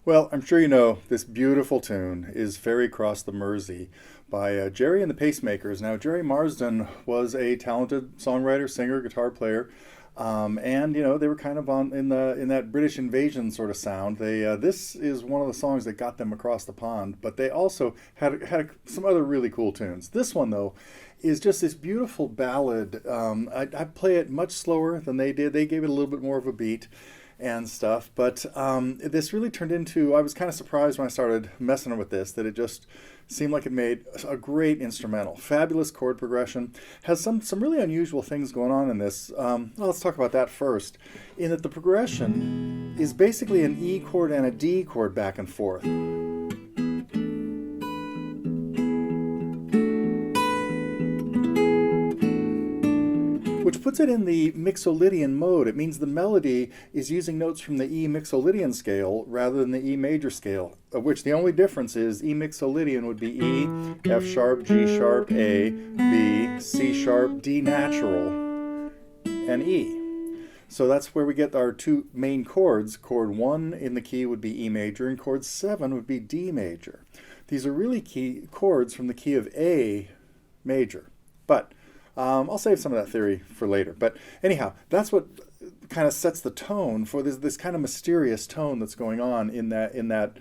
Well, I'm sure you know this beautiful tune is Ferry Cross The Mersey by Gerry and The Pacemakers. Now, Jerry Marsden was a talented songwriter, singer, guitar player, and they were kind of on in that British invasion sort of sound. This is one of the songs that got them across the pond, but they also had some other really cool tunes. This one though is just this beautiful ballad. I play it much slower than they did. They gave it a little bit more of a beat and stuff, but this really turned into, I was kind of surprised when I started messing with this, that it just seemed like it made a great instrumental. Fabulous chord progression, has some really unusual things going on in this. Let's talk about that first, in that the progression is basically an E chord and a D chord back and forth. Which puts it in the Mixolydian mode. It means the melody is using notes from the E Mixolydian scale rather than the E major scale, of which the only difference is E Mixolydian would be E, F sharp, G sharp, A, B, C sharp, D natural, and E. So that's where we get our two main chords. Chord 1 in the key would be E major, and chord 7 would be D major. These are really key chords from the key of A major. But I'll save some of that theory for later. But anyhow, that's what kind of sets the tone for this kind of mysterious tone that's going on in the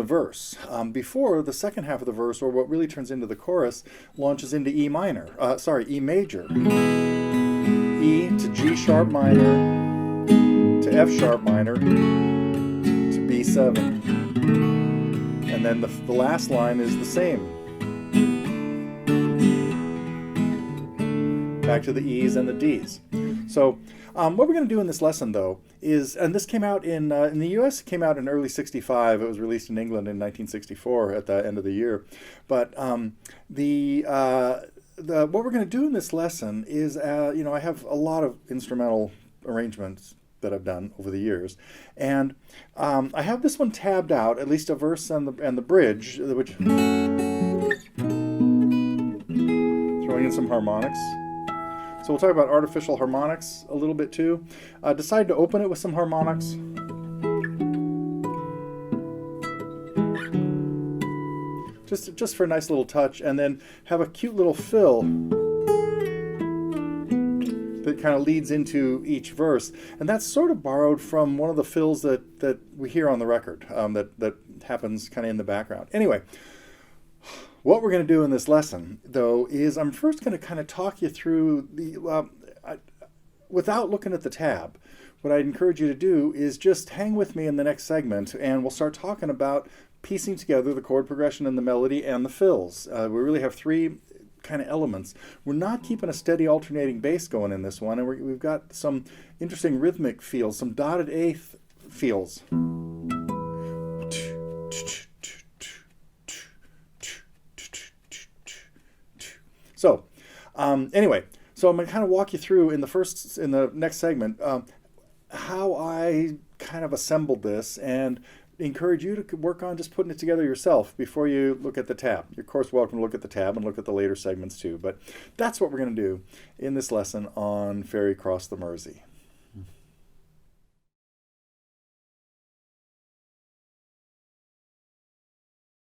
verse. Before the second half of the verse, or what really turns into the chorus, launches into E major. E to G sharp minor, to F sharp minor, to B7. And then the last line is the same. Back to the E's and the D's. So what we're going to do in this lesson, though, is, and this came out in the U.S., it came out in early '65. It was released in England in 1964 at the end of the year. But what we're going to do in this lesson is, I have a lot of instrumental arrangements that I've done over the years, and I have this one tabbed out, at least a verse and the bridge, which throwing in some harmonics. So we'll talk about artificial harmonics a little bit too. Decide to open it with some harmonics. just for a nice little touch, and then have a cute little fill that kind of leads into each verse. And that's sort of borrowed from one of the fills that we hear on the record, that happens kind of in the background. Anyway, what we're going to do in this lesson, though, is I'm first going to kind of talk you through without looking at the tab. What I'd encourage you to do is just hang with me in the next segment, and we'll start talking about piecing together the chord progression and the melody and the fills. We really have three kind of elements. We're not keeping a steady alternating bass going in this one, and we've got some interesting rhythmic feels, some dotted eighth feels. So, anyway, so I'm going to kind of walk you through in the next segment how I kind of assembled this, and encourage you to work on just putting it together yourself before you look at the tab. You're of course welcome to look at the tab and look at the later segments too, but that's what we're going to do in this lesson on Ferry Cross the Mersey.